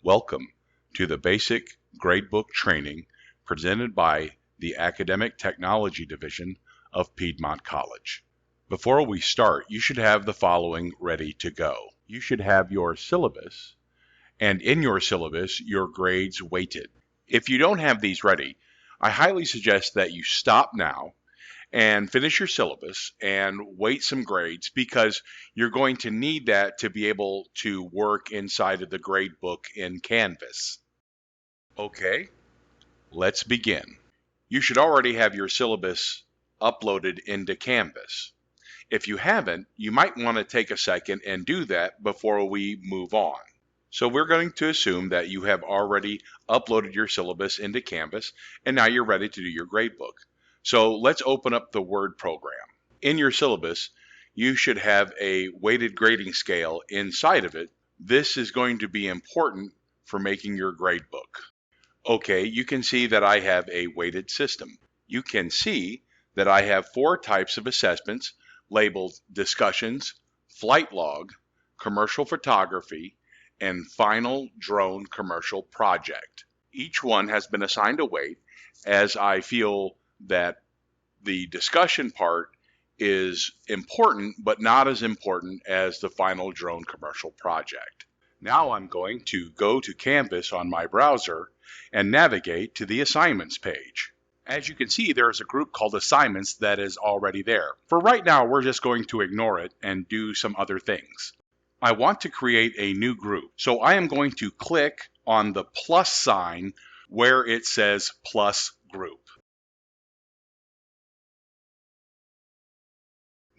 Welcome to the Basic Gradebook Training presented by the Academic Technology Division of Piedmont College. Before we start, you should have the following ready to go. You should have your syllabus, and in your syllabus, your grades weighted. If you don't have these ready, I highly suggest that you stop now and finish your syllabus and weight some grades because you're going to need that to be able to work inside of the grade book in Canvas. Okay, let's begin. You should already have your syllabus uploaded into Canvas. If you haven't, you might want to take a second and do that before we move on. So we're going to assume that you have already uploaded your syllabus into Canvas and now you're ready to do your gradebook. So let's open up the Word program. In your syllabus, you should have a weighted grading scale inside of it. This is going to be important for making your gradebook. Okay, you can see that I have a weighted system. You can see that I have 4 types of assessments labeled discussions, flight log, commercial photography, and final drone commercial project. Each one has been assigned a weight as I feel that the discussion part is important, but not as important as the final drone commercial project. Now I'm going to go to Canvas on my browser and navigate to the assignments page. As you can see, there's a group called assignments that is already there. For right now, we're just going to ignore it and do some other things. I want to create a new group, so I am going to click on the plus sign where it says plus group.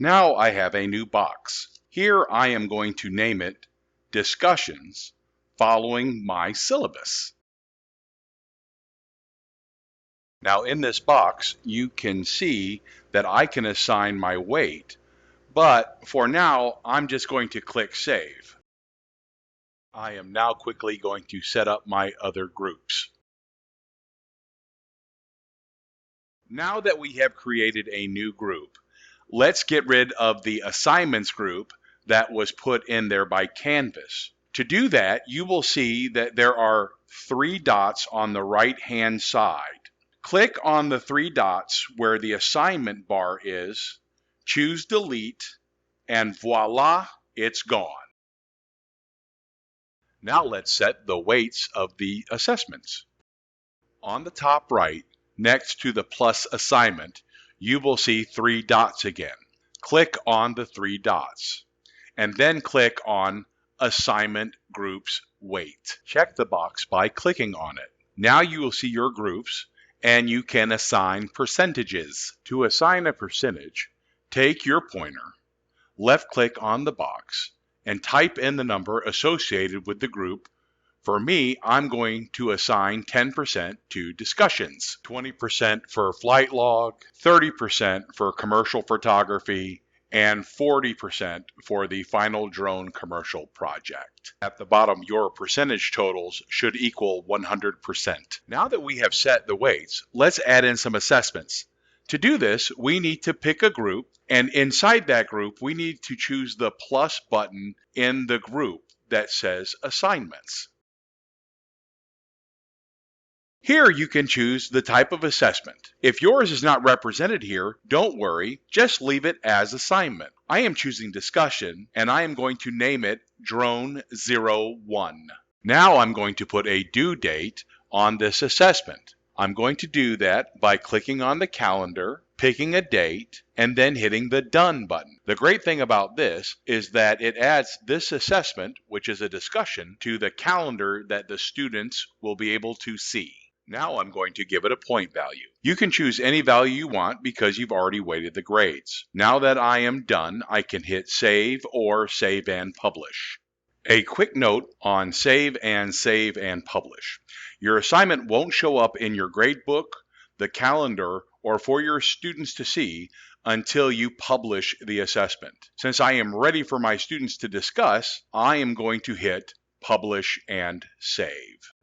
Now I have a new box. Here I am going to name it Discussions following my syllabus. Now in this box, you can see that I can assign my weight, but for now, I'm just going to click Save. I am now quickly going to set up my other groups. Now that we have created a new group, let's get rid of the assignments group that was put in there by Canvas. To do that, you will see that there are 3 dots on the right-hand side. Click on the 3 dots where the assignment bar is, choose Delete, and voila, it's gone. Now let's set the weights of the assessments. On the top right, next to the plus assignment, you will see 3 dots again. Click on the 3 dots, and then click on Assignment Groups Weight. Check the box by clicking on it. Now you will see your groups, and you can assign percentages. To assign a percentage, take your pointer, left-click on the box, and type in the number associated with the group. For me, I'm going to assign 10% to discussions, 20% for flight log, 30% for commercial photography, and 40% for the final drone commercial project. At the bottom, your percentage totals should equal 100%. Now that we have set the weights, let's add in some assessments. To do this, we need to pick a group, and inside that group, we need to choose the plus button in the group that says Assignments. Here you can choose the type of assessment. If yours is not represented here, don't worry, just leave it as assignment. I am choosing discussion, and I am going to name it Drone 01. Now I'm going to put a due date on this assessment. I'm going to do that by clicking on the calendar, picking a date, and then hitting the Done button. The great thing about this is that it adds this assessment, which is a discussion, to the calendar that the students will be able to see. Now I'm going to give it a point value. You can choose any value you want because you've already weighted the grades. Now that I am done, I can hit Save or Save and Publish. A quick note on Save and Publish. Your assignment won't show up in your gradebook, the calendar, or for your students to see until you publish the assessment. Since I am ready for my students to discuss, I am going to hit Publish and Save.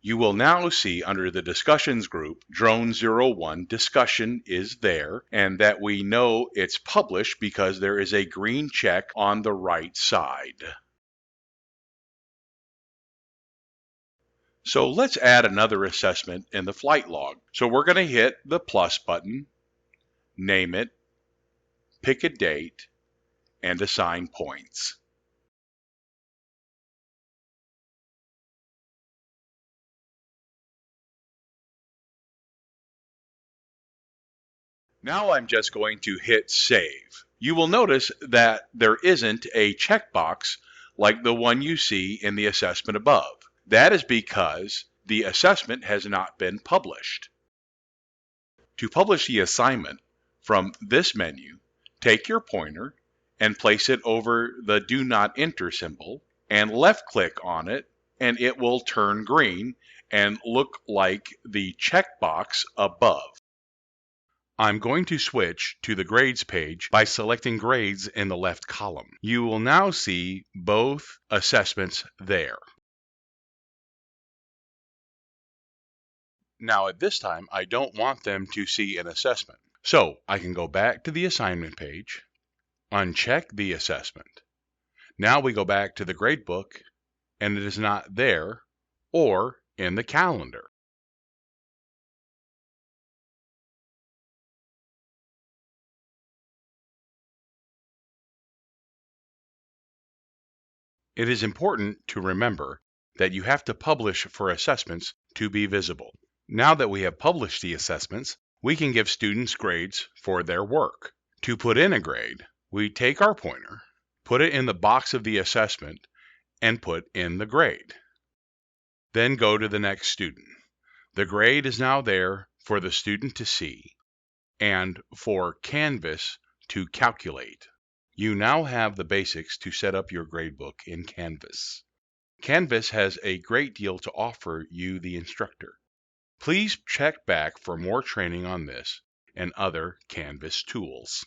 You will now see under the Discussions group, Drone 01 discussion is there, and that we know it's published because there is a green check on the right side. So let's add another assessment in the flight log. So we're going to hit the plus button, name it, pick a date, and assign points. Now I'm just going to hit save. You will notice that there isn't a checkbox like the one you see in the assessment above. That is because the assessment has not been published. To publish the assignment, from this menu, take your pointer and place it over the Do Not Enter symbol and left-click on it, and it will turn green and look like the checkbox above. I'm going to switch to the grades page by selecting grades in the left column. You will now see both assessments there. Now at this time, I don't want them to see an assessment. So I can go back to the assignment page, uncheck the assessment. Now we go back to the gradebook and it is not there or in the calendar. It is important to remember that you have to publish for assessments to be visible. Now that we have published the assessments, we can give students grades for their work. To put in a grade, we take our pointer, put it in the box of the assessment, and put in the grade. Then go to the next student. The grade is now there for the student to see and for Canvas to calculate. You now have the basics to set up your gradebook in Canvas. Canvas has a great deal to offer you, the instructor. Please check back for more training on this and other Canvas tools.